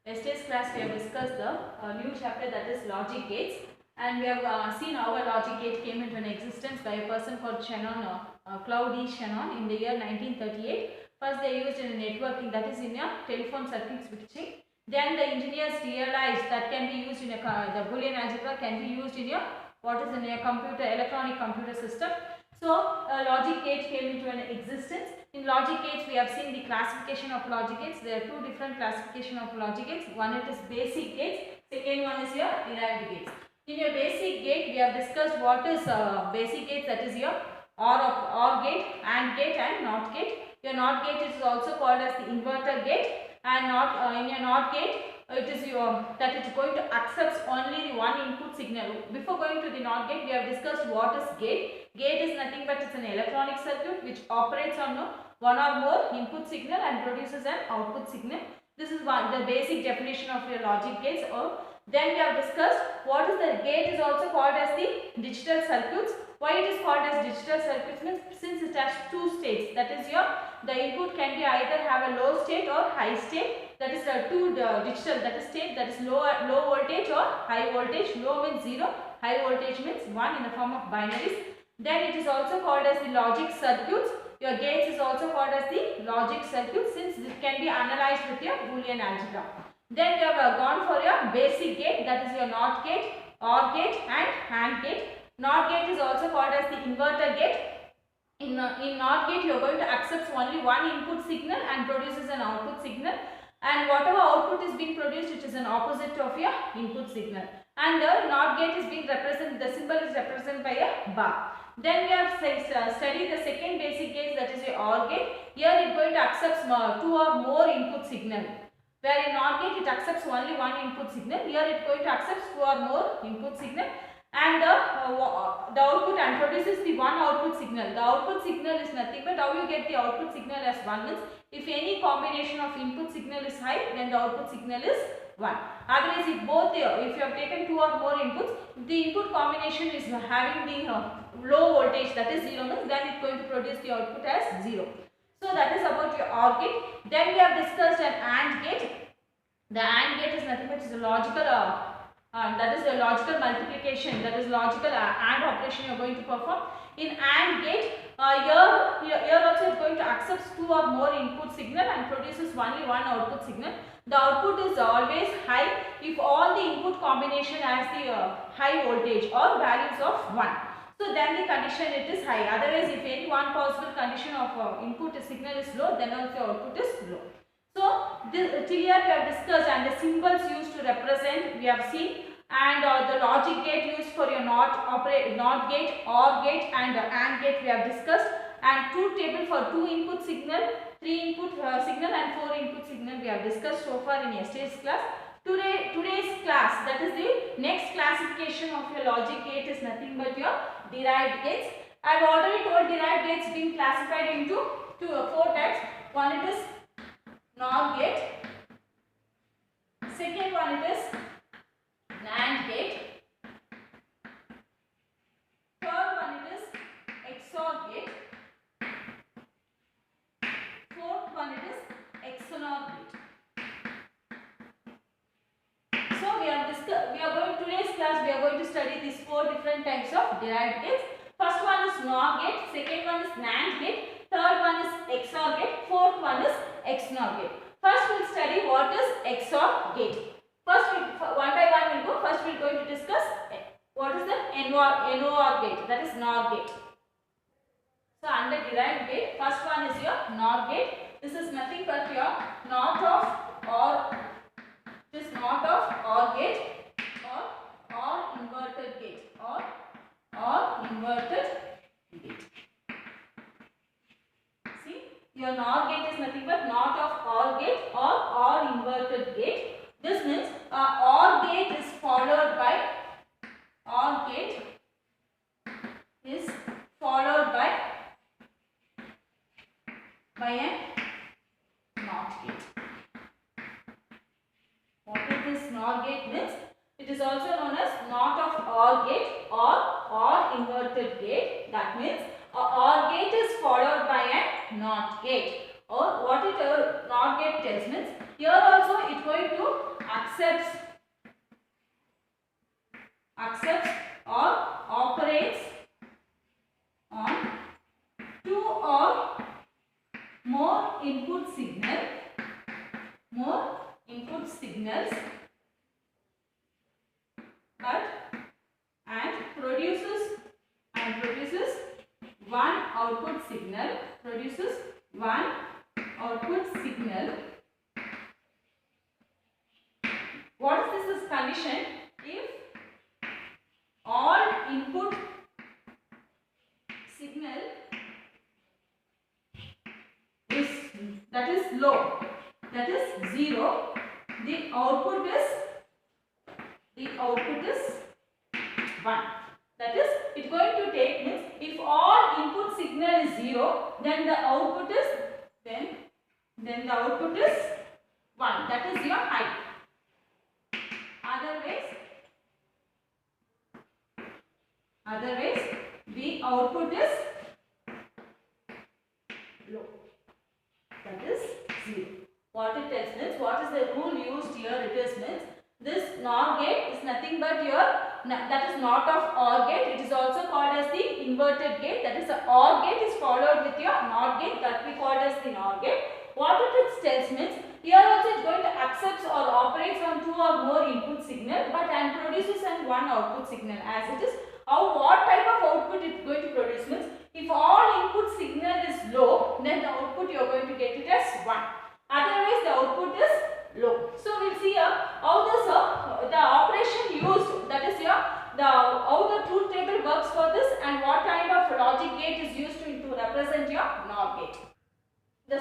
Yesterday's class we have discussed the new chapter, that is logic gates, and we have seen how a logic gate came into an existence by a person called Shannon, Claude E. Shannon in the year 1938. First they used in networking, that is in a telephone circuit switching. Then the engineers realized that can be used in a the Boolean algebra can be used in a what is in a computer electronic computer system. So logic gate came into an existence. In logic gates, we have seen the classification of logic gates. There are two different classification of logic gates. One it is basic gates. Second one is your derived gates. In your basic gate, we have discussed what is basic gate. That is your OR gate, AND gate, and NOT gate. Your NOT gate is also called as the inverter gate, and not in your NOT gate, it is your that it is going to accept only the one input signal. Before going to the NOT gate, we have discussed what is gate. Gate is nothing but it's an electronic circuit which operates on one or more input signal and produces an output signal. This is the basic definition of your logic gates. Then we have discussed what is the gate is also called as the digital circuits. Why it is called as digital circuits means since it has two states, that is your the input can be either have a low state or high state. That is two digital, that is state, that is low voltage or high voltage. Low means 0, high voltage means 1 in the form of binaries. Then it is also called as the logic circuits. Your gates is also called as the logic circuit since it can be analyzed with your Boolean algebra. Then you have gone for your basic gate, that is your NOT gate, OR gate and AND gate. NOT gate is also called as the inverter gate. In NOT gate you are going to accept only one input signal and produces an output signal, and whatever output is being produced, it is an opposite of your input signal. And the NOT gate is being represented, the symbol is represented by a bar. Then we have studied the second basic gate, that is your OR gate. Here it is going to accept two or more input signal. Where in NOT gate it accepts only one input signal. Here it is going to accept two or more input signal, and the output and produces the one output signal. The output signal is nothing but how you get the output signal as 1 means if any combination of input signal is high, then the output signal is 1. Otherwise, if both if you have taken two or more inputs, the input combination is having the low voltage, that is 0 means then it is going to produce the output as 0. So that is about your OR gate. Then we have discussed an AND gate. The AND gate is nothing but is a logical that is a logical multiplication, that is logical AND operation you are going to perform. In AND gate, here also it is going to accept two or more input signal and produces only one output signal. The output is always high if all the input combination has the high voltage or values of 1. So then the condition it is high. Otherwise, if any one possible condition of input signal is low, then also output is low. So till here we have discussed, and the symbols used to represent we have seen, and the logic gate used for your NOT gate, OR gate and AND gate we have discussed, and truth table for 2 input signal, 3 input signal and 4 input signal we have discussed so far in yesterday's class. Today's class, that is the next classification of your logic gate, is nothing but your derived gates. I have already told derived gates being classified into 4 types. One it is NOR gate, second one it is NAND gate, third one it is XOR gate, fourth one it is XNOR gate. So we are going today's class we are going to study these 4 different types of derived gates. First one is NOR gate, second one is NAND gate, third one is XOR gate, fourth one is XNOR gate. First we will study what is XOR gate. First one by one we will go. First we are going to discuss what is the NOR gate, that is NOR gate. So under derived gate, first one is your NOR gate. This is nothing but your NOT of OR. This is NOT of OR gate or inverted gate or inverted gate. See, your NOR gate is nothing but NOT of OR gate or inverted gate. This means OR gate is followed by a NOT gate. What is this NOR gate means? It is also known as NOT of OR gate or inverted gate. That means a OR gate is followed by a NOT gate. Or what it NOT gate tells means here also it is going to accepts or operates on two or more input signals but and produces one output signal, What is this condition? If all input signal is low, that is 0, the output is 1. That is, it's going to take, means if all input signal is 0, then the output is then the output is 1. That is your high. Otherwise the output is low. That is 0. What it tells means, what is the rule used here? It is means this NOR gate is nothing but your, that is not of OR gate. It is also called as the inverted gate. That is, the OR gate is followed with your NOT gate, that we called as the NOR gate. What it tells means, here also it is going to accept or operates on two or more input signal but and produces one output signal as it is. What type of output it is going to produce means, if all input signal is low, then the output you are going to get it as 1. Otherwise the output is low. So we will see how this the operation used, that is here how the truth table works for this and what kind of logic gate is used to represent your NOR gate. The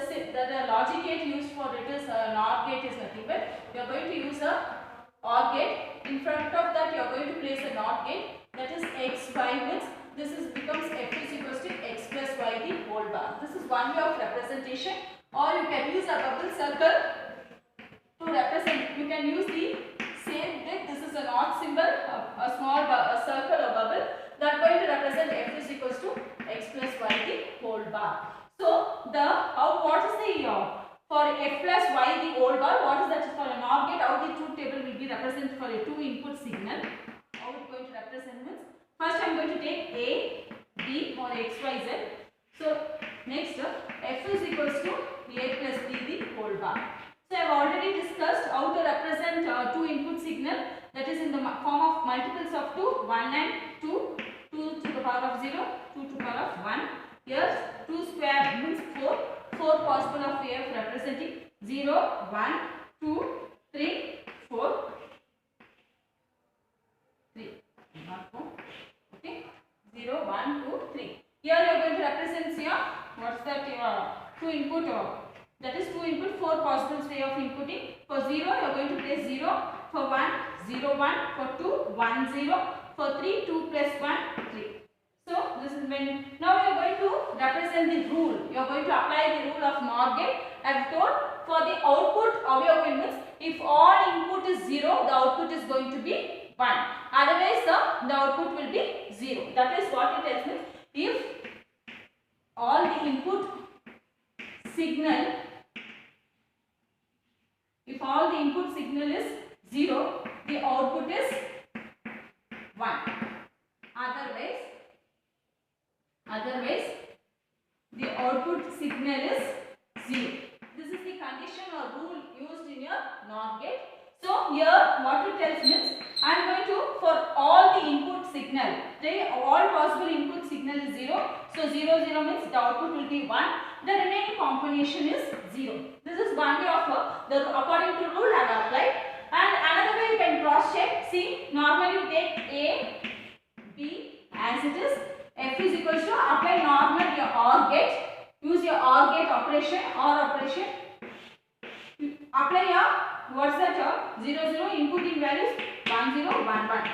logic gate used for it is NOR gate is nothing but you are going to use a OR gate. In front of that you are going to place a NOT gate, that is x y means this is becomes f is equals to x plus y the whole bar. This is one way of representation, or you can use a bubble circle to represent. You can use the same bit. This is a NOT symbol, a small circle or bubble that is going to represent f is equals to x plus y the whole bar. So what is the for f plus y the whole bar, what is that for a NOR gate? How the truth table will be represented for a 2 input signal. How it is going to represent means, first I am going to take a, b or x, y, z. So next f is equals to a plus b the whole bar. So I have already discussed how to represent 2 input signal, that is in the form of multiples of 2, 1 and 2, 2 to the power of 0, 2 to the power of 1. Here 2 square means 4 possible of way of representing 0, 1, 2, 3, 4. 3. Okay. 0, 1, 2, 3. Here you are going to represent here. What's that? 2 input. That is 2 input, 4 possible way of inputting. For 0, you are going to place 0. For 1, 0, 1. For 2, 1, 0. For 3, 2 plus 1, 3. So this is when, now you are going to represent the rule. You are going to apply the rule of NOR gate. As told, for the output away means, if all input is 0, the output is going to be 1. Otherwise the output will be 0. That is what it tells me. If all the input signal, is 0, the output is 1. Otherwise the output signal is 0. This is the condition or rule used in your NOR gate. So here what it tells means, I am going to, for all the input signal, all possible input signal is 0. So 0, 0 means the output will be 1. The remaining combination is 0. This is one way of according to rule I have applied. And another way you can cross check. See, normally you take A, B as it is. F is equals to, apply normal your OR gate. Use your OR gate operation, OR operation. Apply your, what's that? 0, 0, inputting values 1, 0, 1, 1.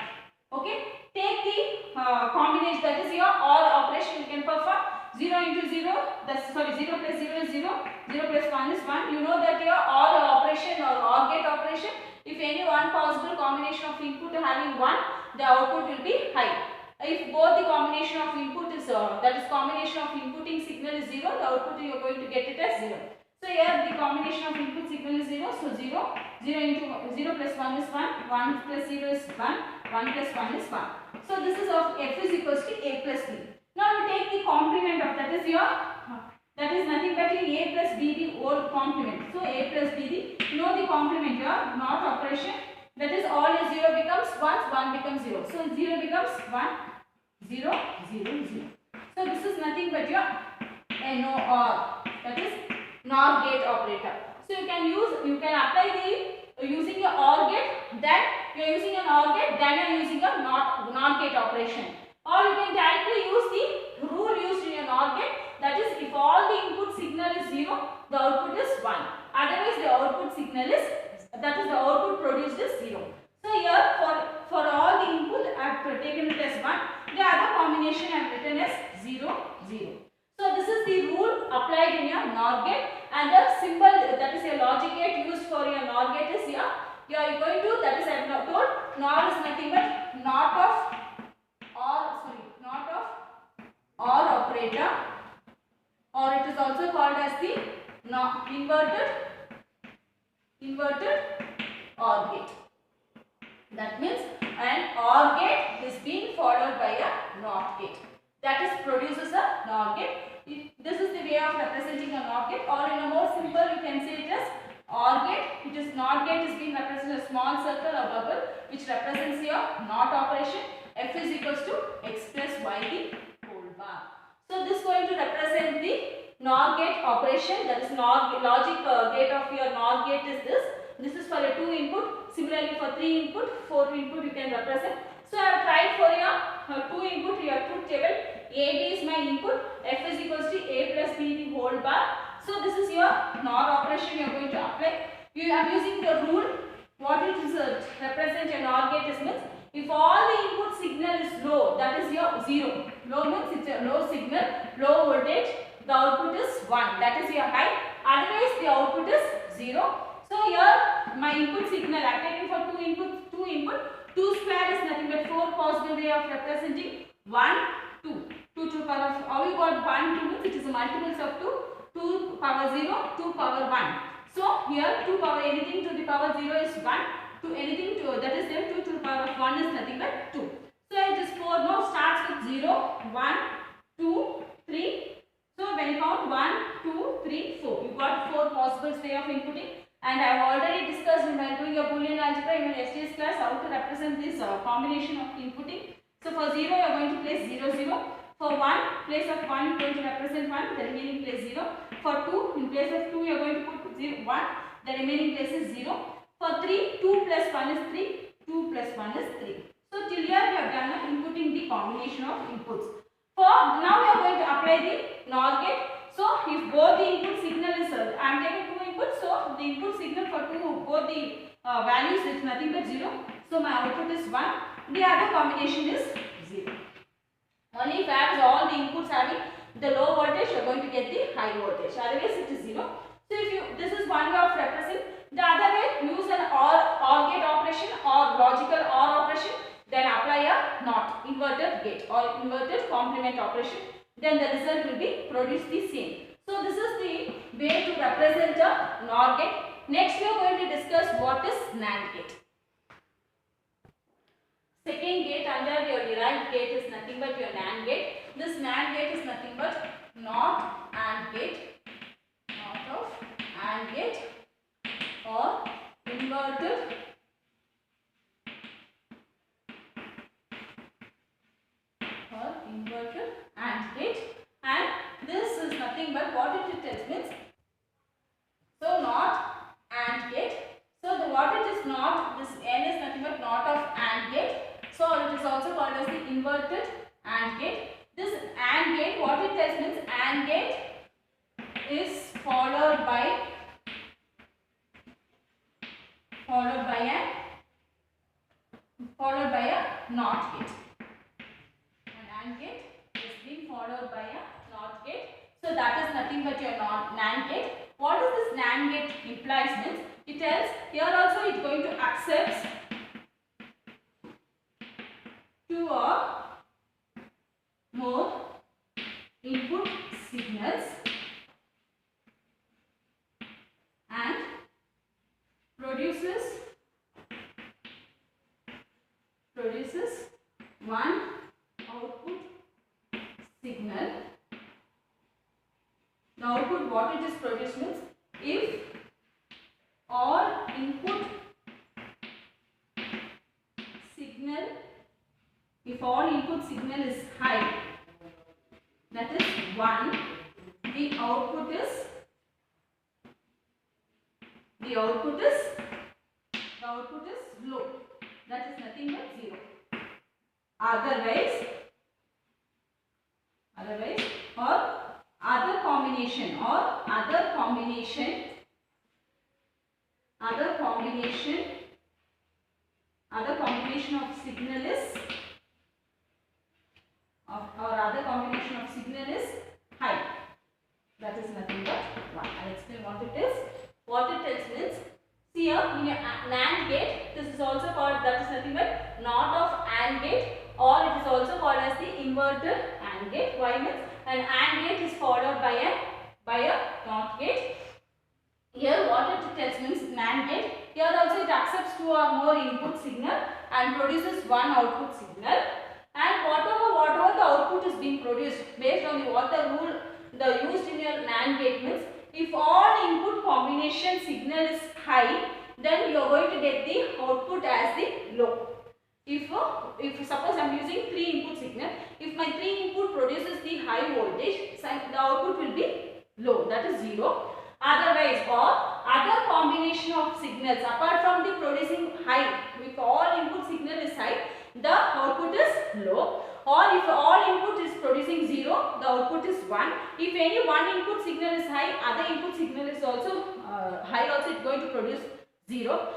Okay. Take the combination, that is your OR operation you can perform. 0 into 0, that's 0 plus 0 is 0, 0 plus 1 is 1. You know that your OR operation or OR gate operation, if any one possible combination of input having 1, the output will be high. If both the combination of input is, that is combination of inputting signal is 0, the output you are going to get it as 0. So here the combination of input signal is 0, so 0, 0 0 into 0 plus 1 is 1, 1 plus 0 is 1, 1 plus 1 is 1. So this is of f is equals to a plus b. Now we take the complement of that is your that is nothing but in a plus b the whole complement. So a plus b the know the complement here not operation, that is all is 0 becomes 1, 1 becomes 0. So 0 becomes 1, 0, 0, 0. So this is nothing but your NOR, that is NOR gate operator. So you can apply the using your OR gate, then you are using an OR gate, then you are using a NOT gate operation. Or you can directly use the rule used in your NOR gate, that is if all the input signal is 0, the output is 1. Otherwise the output signal is, that is the output produced is 0. So here for all the input I have taken it as 1, the other combination I have written as 0, 0. So this is the rule applied in your NOR gate, and the symbol that is your logic gate used for your NOR gate is here. You are going to, that is I have told, NOR is nothing but not of OR operator, or it is also called as the inverted OR gate. That means an OR gate is being followed by a NOT gate. That is produces a NOR gate. This is the way of representing a NOR gate, or in a more simple you can say it as OR gate. It is NOT gate is being represented a small circle or bubble which represents your NOT operation. F is equals to x plus y the whole bar. So this is going to represent the NOR gate operation, that is NOR logic gate of your NOR gate is this. This is for a 2 input. Similarly for 3 input, 4 input you can represent. So I have tried for your 2 input your truth table. AB is my input, F is equals to A plus B the whole bar. So this is your NOR operation you are going to apply. You are using the rule. What it is represent a NOR gate is means if all the input signal is low, that is your 0. Low means it's a low signal, low voltage. The output is 1, that is your high. Otherwise the output is 0. So here my input signal I have taken for 2 input. 2 square is nothing but 4 possible way of representing 1, 2. 2 to the power of, how you got 1, 2 means it is a multiples of 2. 2 power 0, 2 power 1. So here 2 power anything to the power 0 is 1. To anything to, that is there 2 to the power of 1 is nothing but 2. So it is 4 now starts with 0, 1, 2, 3. So when you count 1, 2, 3, 4, you got 4 possible way of inputting. And I have already discussed when doing your Boolean algebra in your STS class how to represent this combination of inputting. So for 0 you are going to place 0, 0. For 1, place of 1 you are going to represent 1, the remaining place 0. For 2, in place of 2 you are going to put 0, 1, the remaining place is 0. For 3, 2 plus 1 is 3, 2 plus 1 is 3. So till here we have done inputting the combination of inputs. For now we are going to apply the NOR gate. So if both the input signal is, I am taking 2 inputs, so the input signal for both the values is nothing but 0. So my output is 1. The other combination is 0. Only if I have all the inputs having the low voltage, you are going to get the high voltage. Otherwise it is 0. So if you, this is one way of representing. The other way, use an OR gate operation or logical OR operation, then apply a NOT inverted gate or inverted complement operation. Then the result will be produced the same. So this is the way to represent a NOR gate. Next we are going to discuss what is NAND gate. Second gate under your derived gate is nothing but your NAND gate. This NAND gate is nothing but NOT AND gate, NOT of AND gate or inverted AND gate, and this is nothing but what it tells means, so NOT AND gate. So the what it is not, this N is nothing but NOT of AND gate, so it is also called as the inverted AND gate. This AND gate, what it tells means AND gate is followed by a NOT gate. An AND gate is being followed by a NOT gate. So that is nothing but your NAND gate. What does this NAND gate implies means, it tells here also it is going to accept 2 or more input signals and produce produces one output signal. The output what it is produced means if all input signal is high, that is 1, the output is low, that is nothing but 0. Otherwise or other combination of signal is high, that is nothing but 1. I will explain what it is. What it tells means, see here in your NAND gate, this is also called, that is nothing but NOT of AND gate, or it is also called as the inverted AND gate. Why means an AND gate is followed by a NOT gate. Here what it tells means NAND gate, here also it accepts 2 or more input signal and produces one output signal, and whatever the output is being produced based on what the rule the used in your NAND gate means, if all input combination signal is high, then you are going to get the output as the low. If suppose I am using 3 input signal, if my 3 input produces the high voltage, the output will be low, that is 0. Otherwise, or other combination of signals apart from the producing high, if all input signal is high, the output is low. Or if all input is producing 0, the output is 1. If any one input signal is high, other input signal is also high, also it is going to produce 0.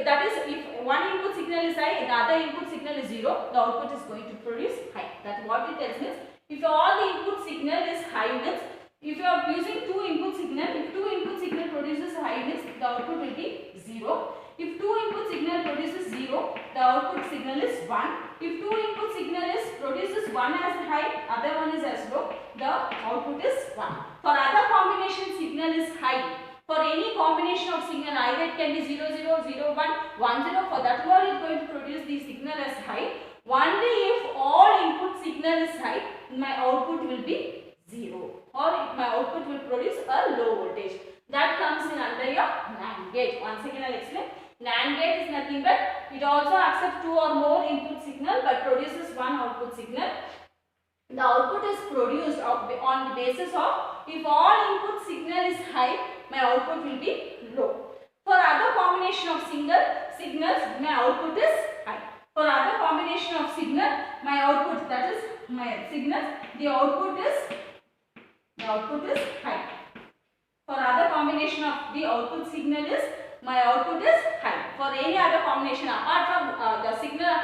That is, if one input signal is high, the other input signal is 0, the output is going to produce high. That is what it tells means. If all the input signal is high means, if you are using 2 input signal, if 2 input signal produces high means the output will be 0. If 2 input signal produces 0, the output signal is 1. If 2 input signal produces 1 as high, other one is as low, the output is 1. For other combination signal is high. For any combination of signal, either it can be 0, 0, 0, 1, 1, 0, for that one it is going to produce the signal as high. Only if all input signal is high, my output will be 0, or if my output will produce a low voltage. That comes in under your NAND gate. Once again I will explain. NAND gate is nothing but it also accepts 2 or more input signal but produces one output signal. The output is produced on the basis of if all input signal is high, my output will be low. For other combination of signals, my output is high. For other combination of signal, my output, that is my signals, the output is high. For other combination of the output signal is, my output is high. For any other combination apart from the signal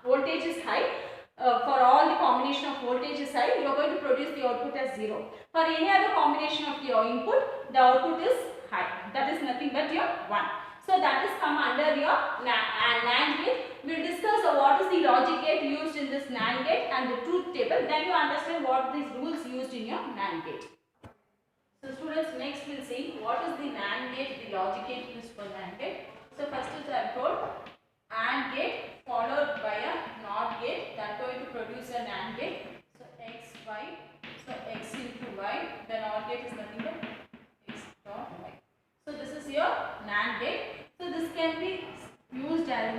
voltage is high, for all the combination of voltage is high, you are going to produce the output as 0. For any other combination of your input, the output is high. That is nothing but your 1. So that is come under your NAND gate. We will discuss what is the logic gate used in this NAND gate and the truth table. Then you understand what these rules used in your NAND gate. So students, next we will see what is the NAND gate, the logic gate used for NAND gate. So first is I have told AND gate followed by a NOT gate, that is going to produce a NAND gate. So x, y, so x into y, the NOT gate is nothing but x dot y. So this is your NAND gate. So this can be used as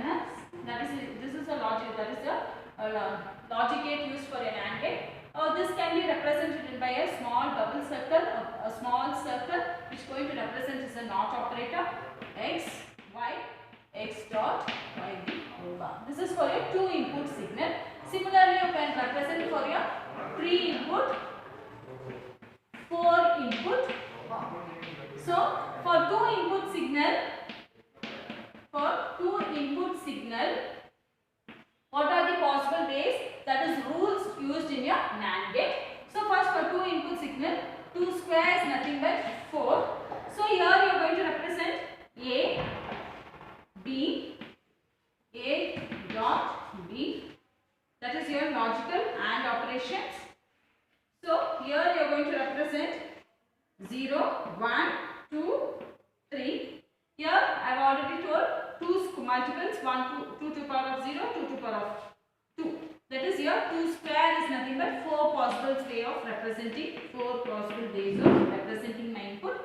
this is a logic, that is a logic gate used for a NAND gate. This can be represented by a small bubble circle, a small circle which is going to represent is a NOT operator, x, y, x dot y b bar. This is for your 2 input signal. Similarly, you can represent for your 3 input, 4 input. So for 2 input signal, what are the possible ways, that is rules used in your NAND gate. So first for 2 input signal, 2 square is nothing but 4. So here you are going to represent A, B, A dot B, that is your logical AND operations. So here you are going to represent 0, 1, 2, 3. Here I have already told multiples 1 2 to the power of 0 2 to the power of 2. That is your 2 square is nothing but 4 possible way of representing, 4 possible ways of representing my input.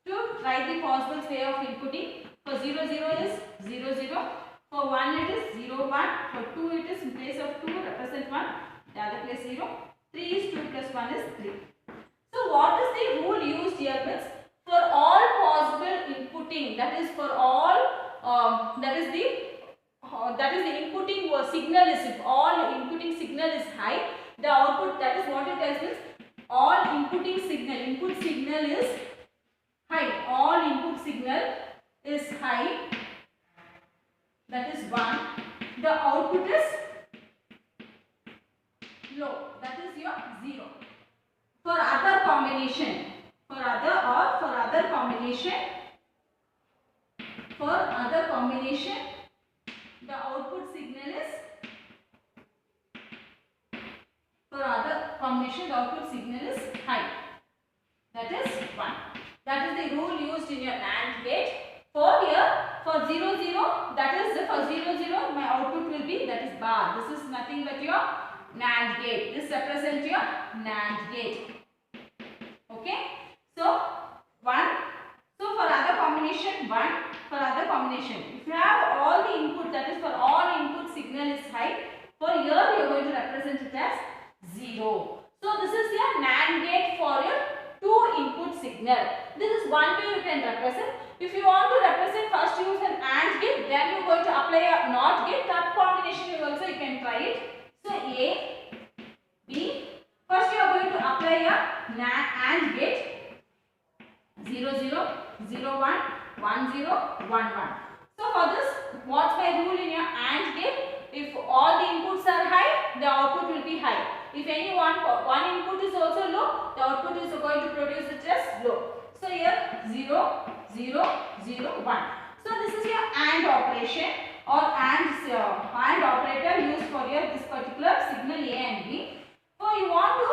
To write the possible way of inputting, for 0 0 is 0 0, for 1 it is 0 1, for 2 it is in place of 2 represent 1, the other place 0, 3 is 2 plus 1 is 3. So what is the rule used here means, for all possible inputting, that is for all that is the inputting signal is, if all inputting signal is high, the output, that is what it tells means, all inputting signal, input signal is high, all input signal is high, that is 1, the output is low, that is your 0. For other combination, for other combination, the output signal is, for other combination, the output signal is high, that is 1. That is the rule used in your NAND gate. For here, for 0 0, that is for 0 0, my output will be, that is bar. This is nothing but your NAND gate. This represents your NAND gate. Okay. So 1. So for other combination 1. For other combination, if you have all the input, that is for all input signal is high, for here you are going to represent it as 0. So this is your NAND gate for your 2 input signal. This is one way you can represent. If you want to represent, first use an AND gate, then you are going to apply a NOT gate. That combination you also you can try it. So A, B, first you are going to apply a AND gate, 0 0, 0 1, 1 0, 1 1. So for this, what's my rule in your AND gate? If all the inputs are high, the output will be high. If any one input is also low, the output is going to produce it as low. So here 0 0 0 1. So this is your AND operation or AND operator used for your this particular signal A and B. So you want to,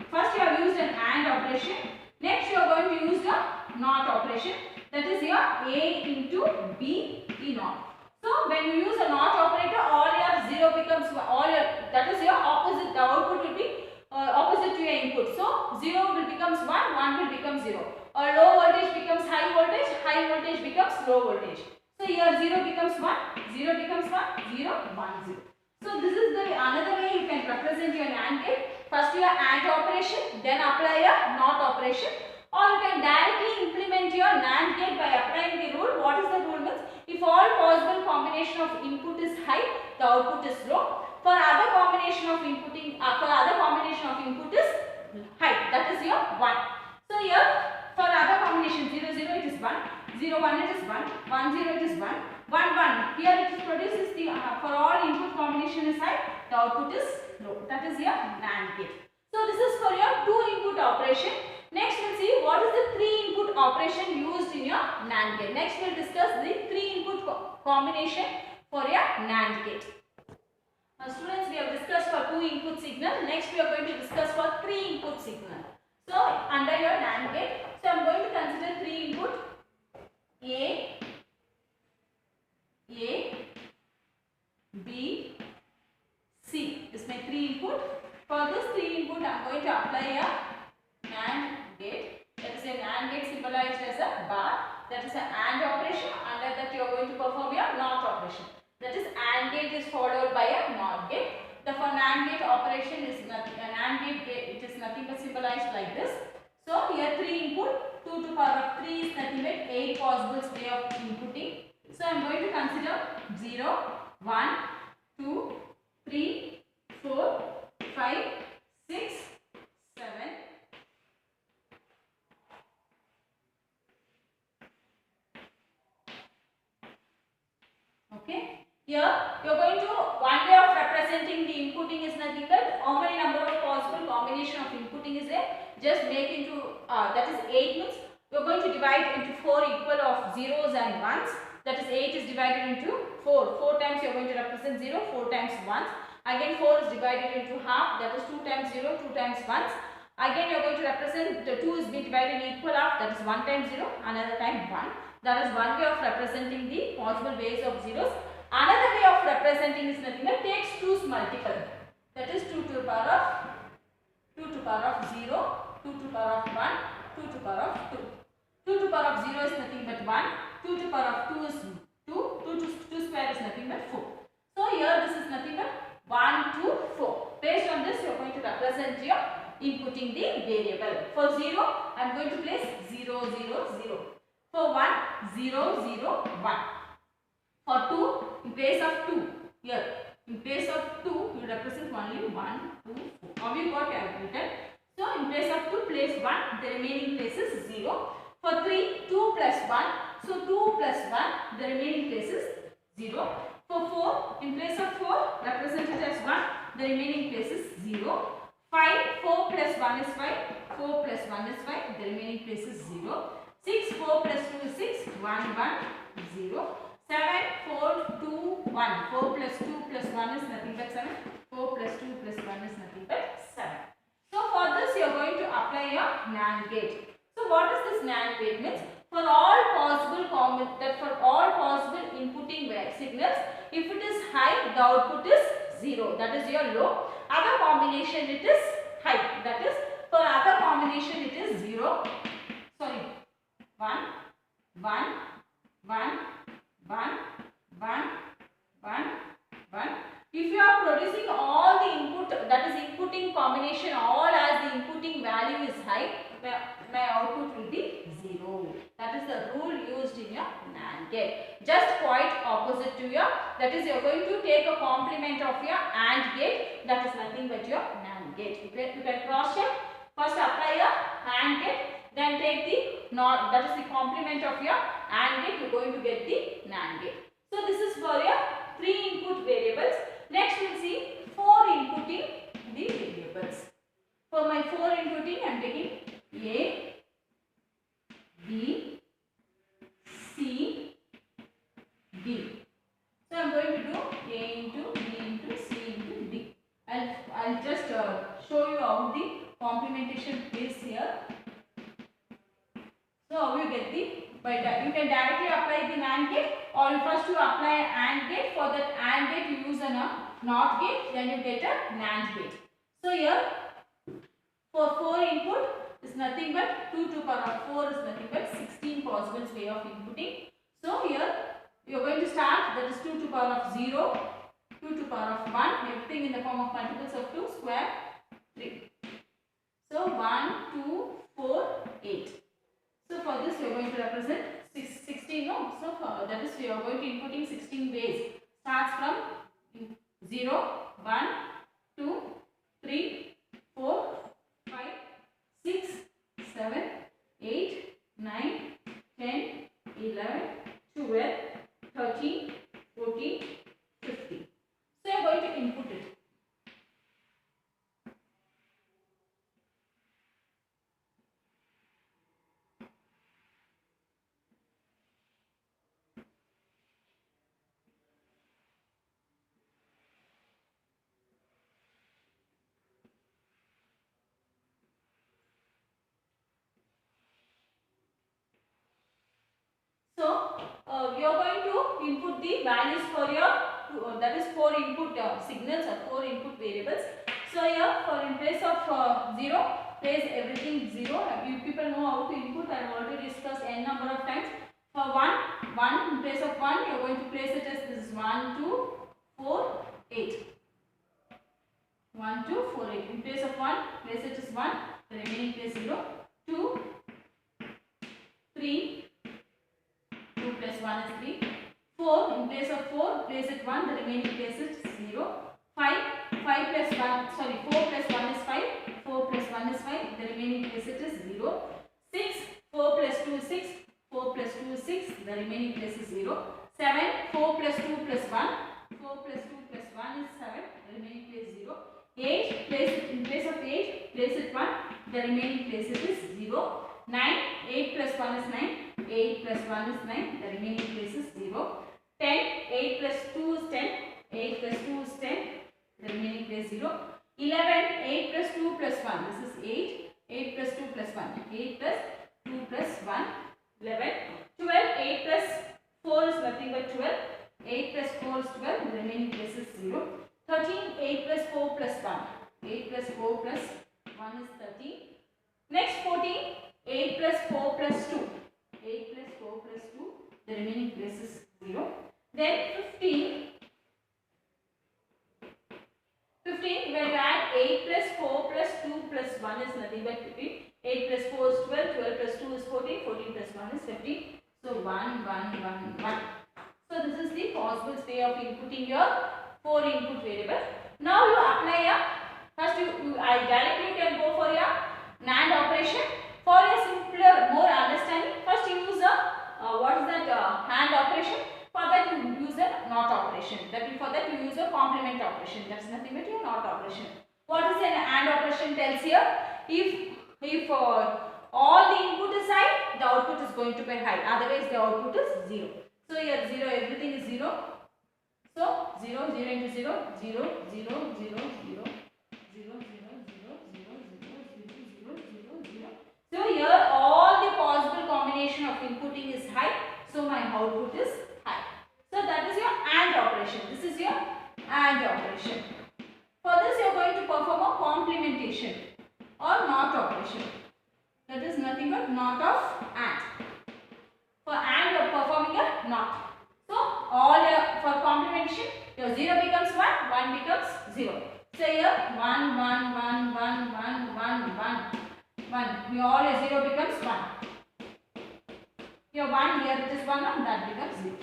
first you have used an AND operation. Next you are going to use the NOT operation. That is your A into B E NOT. So when you use a NOT operator, all your 0 becomes that is your opposite. The output will be opposite to your input. So 0 will becomes 1, 1 will become 0. Or low voltage becomes high voltage becomes low voltage. So here 0 becomes 1, 0 becomes 1, 0, 1, 0. So this is the another way you can represent your NAND gate. First your AND operation, then apply a NOT operation. Or you can directly implement your NAND gate by applying the rule. What is the rule means? If all possible combination of input is high, the output is low. For other combination of input is high, that is your 1. So here for other combination 0 0 it is 1, 0 1 it is 1, 1 0 it is 1, 1 1. Here it produces the for all input combination is high, the output is low. That is your NAND gate. So this is for your 2 input operation. Next we'll see what is the 3 input operation used in your NAND gate. Next we'll discuss the 3 input combination for your NAND gate. Students, we have discussed for 2 input signal. Next we are going to discuss for 3 input signal. So under your NAND gate, so I am going to consider 3 input A, B, C. This is my 3 input. For this 3 input I am going to apply a NAND gate. That is a NAND gate symbolized as a bar. That is an AND operation. Under that you are going to perform your NOT operation. That is AND gate is followed by a NOT gate. The for NAND gate operation is nothing. A NAND gate, it is nothing but symbolized like this. So here 3 input, 2 to the power of 3 is nothing but 8 possible way of inputting. So I am going to consider 0, 1, 2, 3, 4, 5, 6, 7. Okay. Here you are going to, one way of representing the inputting is nothing but how many number of possible combination of inputting is there. Just make into that is 8 means you are going to divide into 4 equal of zeros and ones. That is 8 is divided into 4. 4 times you are going to represent 0, 4 times 1s. Again 4 is divided into half. That is 2 times 0, 2 times 1s. Again you are going to represent the 2 is being divided in equal half. That is 1 times 0, another time 1. That is one way of representing the possible ways of zeros. Another way of representing is nothing but takes 2's multiple. That is 2 to the power of 2 to the power of 0, 2 to the power of 1, 2 to the power of 2. 2 to the power of 0 is nothing but 1, 2 to the power of 2 is 2, 2 to 2 square is nothing but 4. So here this is nothing but 1 to 4. Based on this, you are going to represent your inputting the variable. For 0, I am going to place 0, 0, 0. For 1, 0, 0, 1. For 2, in place of 2, here, in place of 2, you represent only 1, 2, 4. How you got calculated? So, in place of 2, place 1, the remaining place is 0. For 3, 2 plus 1, so 2 plus 1, the remaining place is 0. For 4, in place of 4, represented as 1, the remaining place is 0. 5, 4 plus 1 is 5, 4 plus 1 is 5, the remaining place is 0. 6, 4 plus 2 is 6, 1, 1, 0. 7, 4, 2, 1. 4 plus 2 plus 1 is nothing but 7. 4 plus 2 plus 1 is nothing but 7. So for this you are going to apply your NAND gate. So what is this NAND gate means? For all possible inputting signals, if it is high, the output is 0. That is your low. Other combination it is high. That is for other combination it is 0. Sorry, 1, 1, 1. 1, 1, 1, 1. If you are producing all the input, that is inputting combination, all as the inputting value is high, my output will be 0. That is the rule used in your NAND gate. Just quite opposite to your, that is you are going to take a complement of your AND gate, that is nothing but your NAND gate. You can cross check. First apply your AND gate, then take the not, that is the complement of your AND gate, you are going to get the NAND gate. So this is for your 3 input variables. Next we will see 4 inputting the variables. For my 4 inputting I am taking A, B, C, D. So I am going to do A into B into C into D. I'll just show you how the complementation is here. So how you get the, you can directly apply the NAND gate, or first you apply AND gate. For that AND gate you use a NOT gate, then you get a NAND gate. So here for 4 input is nothing but 2 to the power of 4 is nothing but 16 possible way of inputting. So here you are going to start, that is 2 to the power of 0, 2 to the power of 1, everything in the form of multiples of 2, square 3. So 1, 2, 4, 8. So for this we are going to represent 16, no? So for that is we are going to inputting 16 ways. Starts from 0, 1, 2, 3, 4, 5, 6, 7, 8, 9, 10, 11, 12, 13, 14, 15. So you are going to input it. So you are going to input the values for your that is 4 input signals or 4 input variables. So here for in place of 0, place everything 0. You people know how to input. I have already discussed n number of times. For 1 in place of 1, you are going to place it as this 1, 2, 4, 8. 1, 2, 4, 8. In place of 1, place it as 1. The remaining place 0. 2, 3. 2 plus 1 is 3. 4, in place of 4, place it 1, the remaining place is 0. 5 plus 1, sorry, 4 plus 1 is 5. 4 plus 1 is 5, the remaining place it is 0. 6, 4 plus 2 is 6. 4 plus 2 is 6, the remaining place is 0. 7, 4 plus 2 plus 1. 4 plus 2 plus 1 is 7, the remaining place is 0. 8, place it in place of 8, place it 1, the remaining place it is 0. 9, 8 plus 1 is 9. 8 plus 1 is 9, the remaining place is 0. 10, 8 plus 2 is 10, 8 plus 2 is 10, the remaining place 0. 11, 8 plus 2 plus 1, this is 8, 8 plus 2 plus 1, 8 plus 2 plus 1, 11. 12, 8 plus 4 is nothing but 12. 8 plus 4 is 12, the remaining place is 0. 13, 8 plus 4 plus 1. 8 plus 4 plus 1 is 13. Next 14, 8 plus 4 plus 2. 8 plus 4 plus 2, the remaining place is 0. Then 15, when you add 8 plus 4 plus 2 plus 1 is nothing but 15. 8 plus 4 is 12, 12 plus 2 is 14, 14 plus 1 is 15. So 1, 1, 1, 1. So this is the possible way of inputting your 4 input variable. Now you apply a, first directly you can go for your NAND operation. For a simpler, more understanding, first you use a, what is that AND operation. For that you use a NOT operation. For that you use a complement operation. That's nothing but your NOT operation. What is an AND operation tells here? If all the input is high, the output is going to be high. Otherwise the output is 0. So here 0, everything is 0. So 0, 0 into 0, 0, 0, 0, 0, 0. So here all the possible combination of inputting is high. So my output is high. So that is your AND operation. This is your AND operation. For this you are going to perform a complementation or NOT operation. That is nothing but NOT of AND. For AND you are performing a NOT. So for complementation your 0 becomes 1, 1 becomes 0. So here 1, 1, 1, 1, 1, 1, 1. 1. Your all your 0 becomes 1. Your 1 here it is 1 and that becomes 0.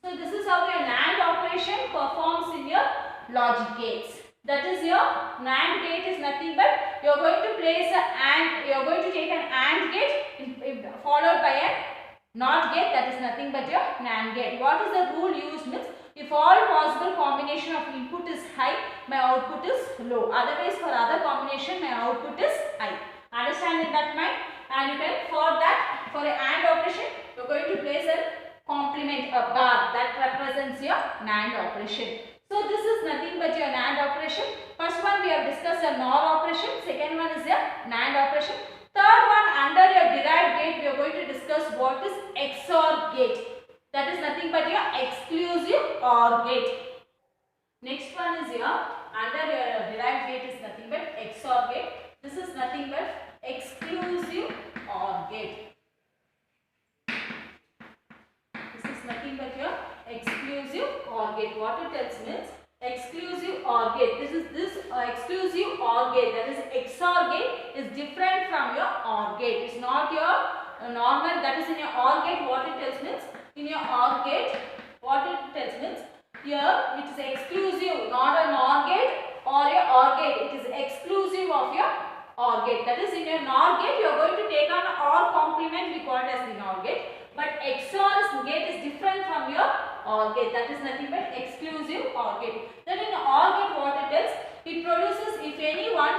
So this is how your NAND operation performs in your logic gates. That is your NAND gate is nothing but you are going to place a AND, you are going to take an AND gate followed by a NOT gate, that is nothing but your NAND gate. What is the rule used means if all possible combination of input is high, my output is low. Otherwise for other combination my output is high. Understand in that mind, and you can for that, for an AND operation you are going to place a complement, a bar that represents your NAND operation. So this is nothing but your NAND operation. First one we have discussed a NOR operation, second one is your NAND operation. Third one under your derived gate we are going to discuss what is XOR gate. That is nothing but your exclusive OR gate. Next one is your under your derived gate is nothing but XOR gate. This is nothing but exclusive OR gate. This is nothing but your exclusive OR gate. What it tells means exclusive OR gate. This exclusive OR gate, that is XOR gate, is different from your OR gate. It's not your normal. That is in your OR gate. What it tells means in your OR gate, what it tells means here it is exclusive, not an OR gate or a OR gate. It is exclusive of your OR gate. That is in your NOR gate you are going to take on OR complement, we call it as the NOR gate. But XOR gate is different from your OR gate. That is nothing but exclusive OR gate. Then in OR gate what it is, it produces if any one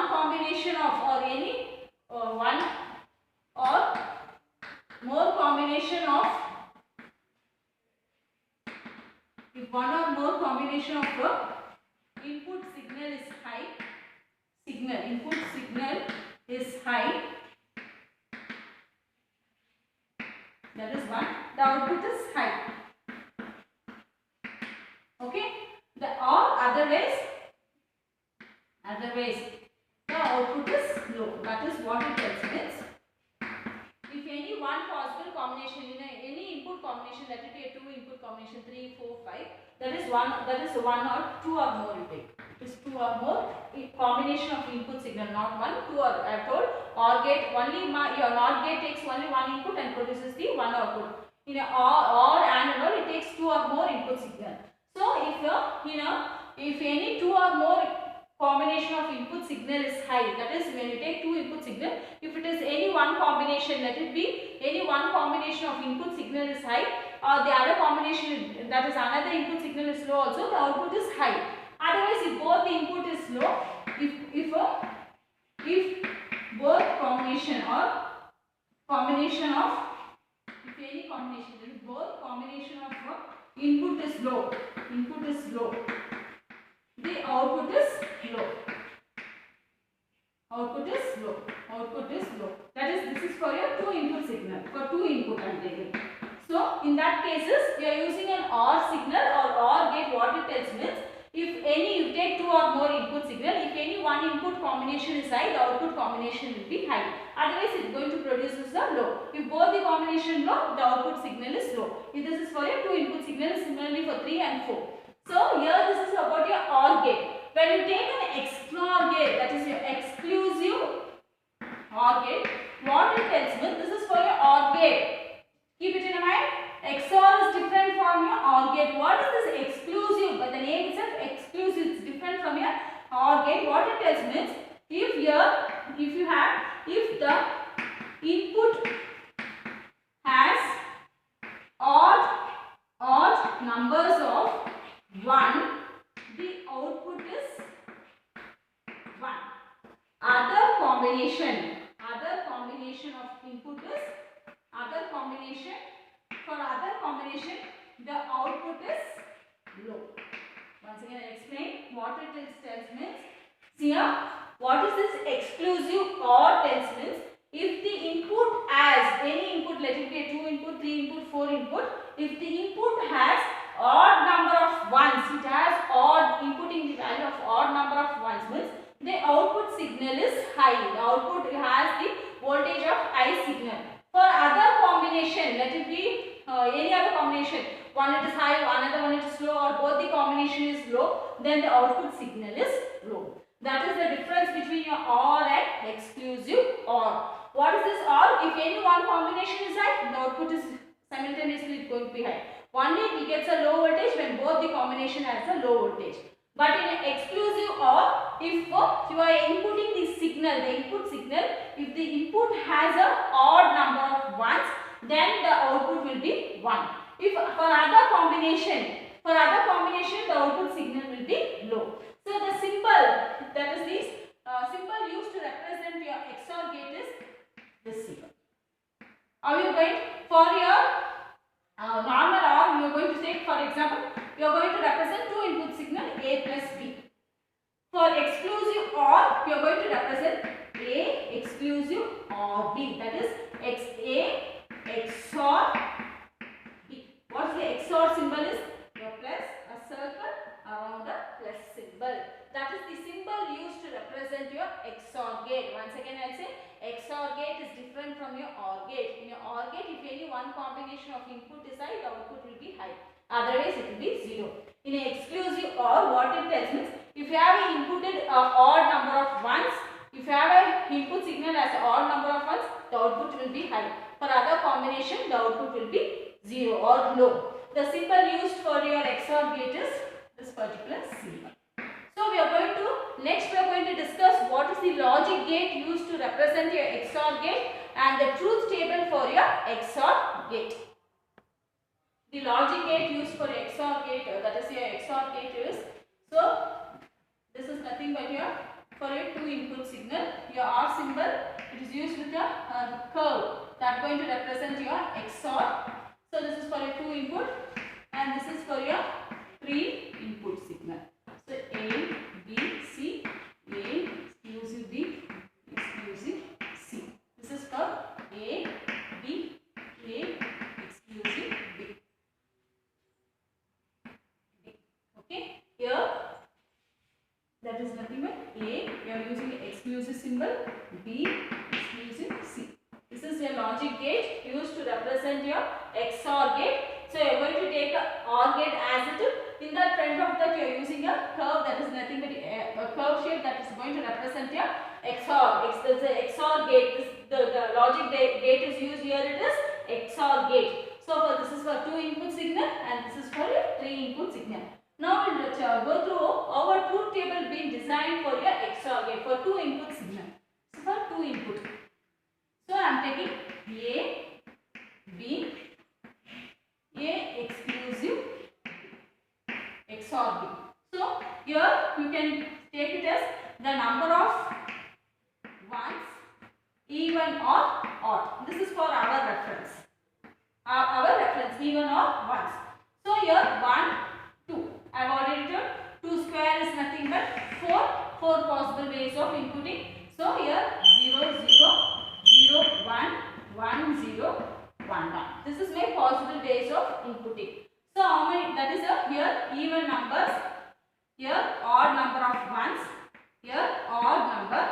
combination of or any one or more combination of, if one or more combination of input signal is high, input signal is high, that is one, the output is high. Okay, or otherwise the output is low. That is what it tells means. If any one possible combination in any input combination, let it be a 2 input combination, 3, 4, 5, that is one or 2 or more you take. It is 2 or more combination of input signal, not 1, 2 or I have told OR gate only your NOT gate takes only one input and produces the one output. In a OR and NOR it takes 2 or more input signal. So if any 2 or more combination of input signal is high, that is when you take 2 input signal, if it is any one combination, let it be any one combination of input signal is high or the other combination, that is another input signal is low also, the output is high. Otherwise if both the input is low, if both combination or combination of, if any combination, if both combination of input is low, the output is low. Output is low. That is, this is for your 2 input signal. cases we are using an OR signal or OR gate. What it tells means, if any, you take two or more input signal, if any one input combination is high, the output combination will be high. Otherwise, it is going to produce the low. If both the combination low, the output signal is low. If this is for a two input signal, similarly for 3 and 4. So here this is about your OR gate. When you take an XOR gate, that is your exclusive OR gate, what it tells me, this is for your OR gate. Keep it in mind. XOR is different from your OR gate. What is this exclusive? By the name itself, exclusive. It's different from your OR gate. What it tells means, if the input has odd numbers of 1, the output is 1. Other combination of input is for other combination the output is low. Once again I explain what it tells means. See here, what is this exclusive OR tells means, if the input has any input, let it be a 2 input, 3 input, 4 input, if the input has odd number of ones, it has odd inputting the value of odd number of ones means the output signal is high. The output has the voltage of high signal. For other combination, let it be any other combination, one it is high, another one it is low, or both the combination is low, then the output signal is low. That is the difference between your OR and exclusive OR. What is this OR? If any one combination is high, the output is simultaneously going to be high. Only it gets a low voltage when both the combination has a low voltage. But in an exclusive OR, if you are inputting the signal, the input signal, if the input has a odd number of ones, then the output will be 1. If for other combination, the output signal will be low. So the symbol, that is this symbol used to represent your XOR gate is this symbol. Are you going for your normal OR? You are going to take, for example, you are going to represent two input signal A plus B. For exclusive OR, you are going to represent A exclusive OR B. That is A XOR B. What is the XOR symbol is? A plus, a circle around the plus symbol. That is the symbol used to represent your XOR gate. Once again I will say, XOR gate is different from your OR gate. In your OR gate, if any one combination of input is high, the output will be high. Otherwise, it will be 0. In an exclusive OR, what it tells means, if you have inputted an odd number of ones, if you have an input signal as an odd number of ones, the output will be high. For other combination, the output will be 0 or low. The symbol used for your XOR gate is this particular symbol. So we are going to discuss what is the logic gate used to represent your XOR gate and the truth table for your XOR gate. The logic gate used for XOR gate, that is your XOR gate is, so this is nothing but your, for a two input signal, your OR symbol, it is used with a curve that is going to represent your XOR. So this is for a two input and this is for your three input signal. So A, B, C, A, exclusive B, exclusive C. This is for A, B, A, exclusive B. Okay, here that is nothing but A, you are using exclusive symbol, B, exclusive C. This is your logic gate used to represent your XOR gate. So you are going to take a OR gate as it is. In the front of that you are using a curve that is nothing but a curve shape that is going to represent your XOR. This is the XOR gate. The logic gate is used here. It is XOR gate. So this is for two input signal and this is for a three input signal. Now we will go through our truth table being designed for your XOR gate for two input signal. So for two input. So I am taking A, B, A exclusive XOR B. So here you can take it as the number of ones, even or odd. This is for our reference. Our reference, even or ones. So here 1, 2. I have already told 2 square is nothing but 4 possible ways of inputting. So here 0, 0, 0, 1, 1, 0, 1 1. This is my possible ways of inputting. So how many, that is here even numbers, here odd number of ones, here odd number,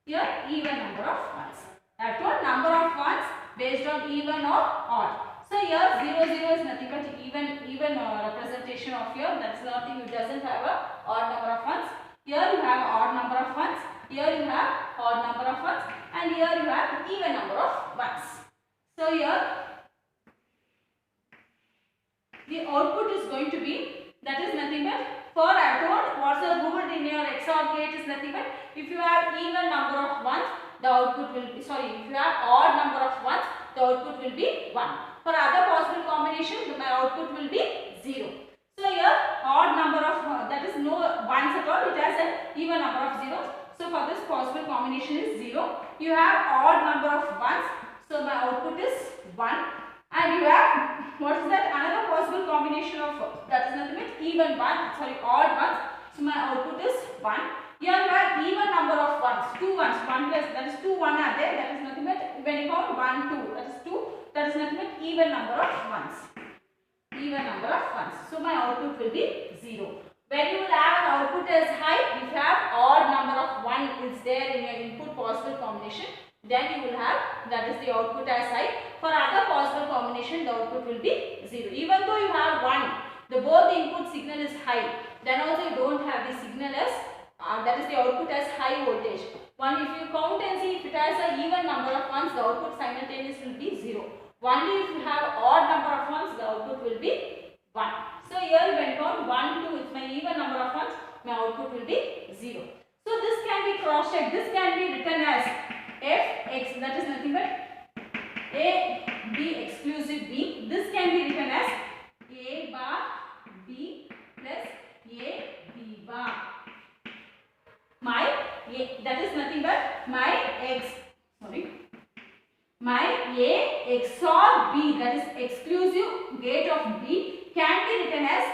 here even number of ones. I have told number of ones based on even or odd. So here 0 0 is nothing but even representation of here. That's nothing. It doesn't have a odd number of ones. Here you have odd number of ones. Here you have odd number of ones, and here you have even number of ones. So here the output is going to be, that is nothing but, for I have told what's the rule in your XOR gate is nothing but, if you have even number of ones, the output will be, sorry, if you have odd number of ones, the output will be 1. For other possible combination, my output will be 0. So here odd number of, that is no ones at all, it has an even number of zeros. So for this possible combination is 0. You have odd number of ones, so my output is 1. And you have, what is that, another possible combination of, that is nothing but even one, sorry, odd ones, so my output is 1. Here you have even number of ones, 2 ones, 1 plus, that is 2 1 are there, that is nothing but, when you count 1 2, that is 2, that is nothing but even number of ones, even number of ones. So my output will be 0. When you will have an output as high, if you have odd number of 1 is there in your input possible combination, then you will have, that is the output as high. For other possible combination, the output will be 0. Even though you have 1, both the input signal is high, then also you don't have the signal as, that is the output as high voltage. One, if you count and see if it has an even number of ones, the output simultaneously will be 0. Only if you have odd number of ones, the output will be 1. So here when you count 1 2, it's my even number of ones, my output will be 0. So this can be cross checked. This can be written as Fx, that is nothing but A B exclusive B. This can be written as A bar B plus A B bar. My A, that is nothing but my X, sorry, my A XOR B, that is exclusive gate of B, can be written as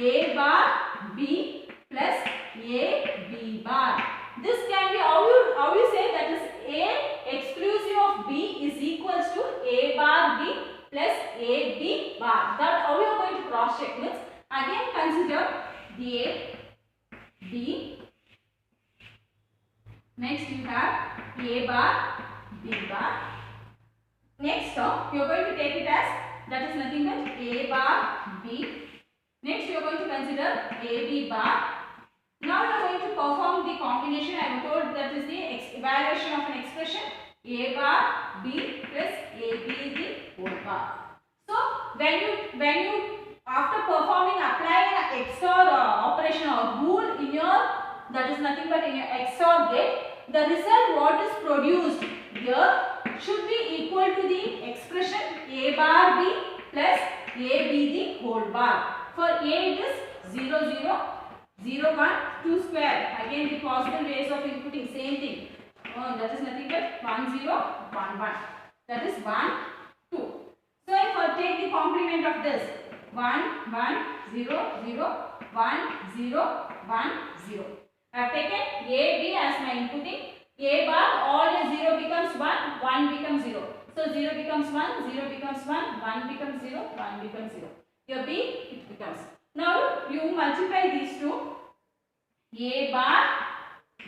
A bar B plus A B bar. This can be, how you say, that is A exclusive of B is equals to A bar B plus A B bar. That how you are going to cross check means, again consider A B, next you have A bar B bar. Next you are going to take it as, that is nothing but A bar B. Next you are going to consider A B bar. Now we are going to perform the combination. I am told that is the evaluation of an expression A bar B plus A B the whole bar. So when you after performing, applying an XOR operation or rule in your, that is nothing but in your XOR gate, the result what is produced here should be equal to the expression A bar B plus A B the whole bar. For A it is 0 0 0 1 2 square. Again the possible ways of inputting, same thing. That is nothing but 1 0 1 1. That is 1 2. So if I take the complement of this 1 1 0 0 1 0 1 0. I have taken A B as my inputting. A bar, all is 0 becomes 1, 1 becomes 0. So 0 becomes 1, 0 becomes 1, 1 becomes 0, 1 becomes 0. Here B it becomes. Now you multiply these two. A bar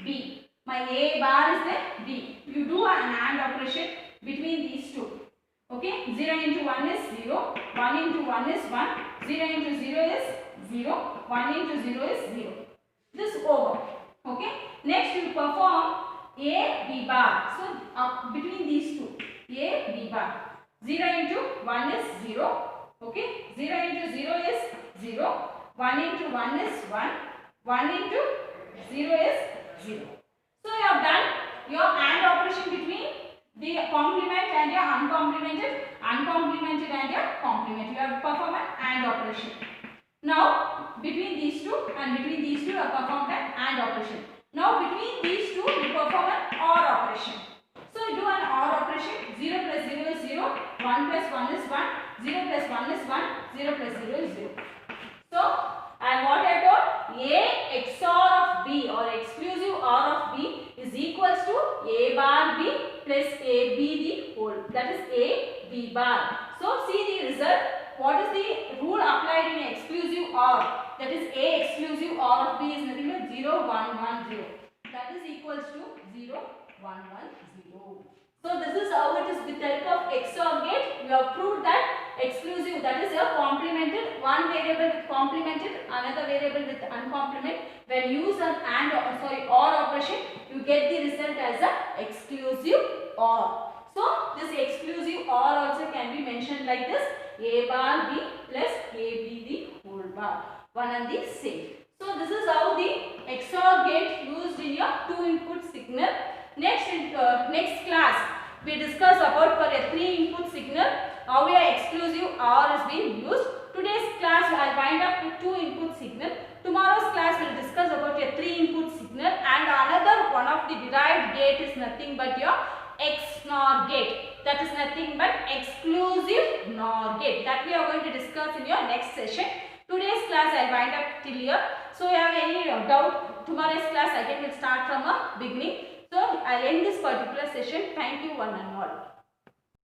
B. My A bar is the B. You do an AND operation between these two. Okay, 0 into 1 is 0, 1 into 1 is 1, 0 into 0 is 0, 1 into 0 is 0. This over. Okay, next you perform A B bar. So between these two, A B bar. 0 into 1 is 0. Okay, 0 into 0 is 0. 1 into 1 is 1. 1 into 0 is 0. So you have done your AND operation between the complement and your uncomplemented and your complement. You have performed an AND operation. Now between these two and between these two you have performed an AND operation. Now between these two you perform an OR operation. So you do an OR operation. 0 plus 0 is 0, 1 plus 1 is 1, 0 plus 1 is 1, 0 plus 0 is 0. So and what I told, A XOR of B or exclusive OR of B is equals to A bar B plus A B the whole, that is A B bar. exclusive OR of B is nothing but 0, 1, 1, 0. That is equals to 0, 1, 1, 0. So this is how it is with the help of XOR gate. We have proved that exclusive, that is a complemented, one variable with complemented, another variable with uncomplemented. When you use an AND OR operation, you get the result as a exclusive OR. So this exclusive OR also can be mentioned like this: A bar B plus AB the whole bar, one and the same. So this is how the XOR gate used in your 2-input signal. Next class we discuss about for a 3-input signal how your exclusive OR is being used. Today's class I will wind up with 2-input signal. Tomorrow's class will discuss about a 3-input signal, and another one of the derived gate is nothing but your XNOR gate. That is nothing but exclusive NOR gate. That we are going to discuss in your next session. Today's class I will wind up till here. So, you have any doubt? Tomorrow's class again will start from a beginning. So, I will end this particular session. Thank you one and all.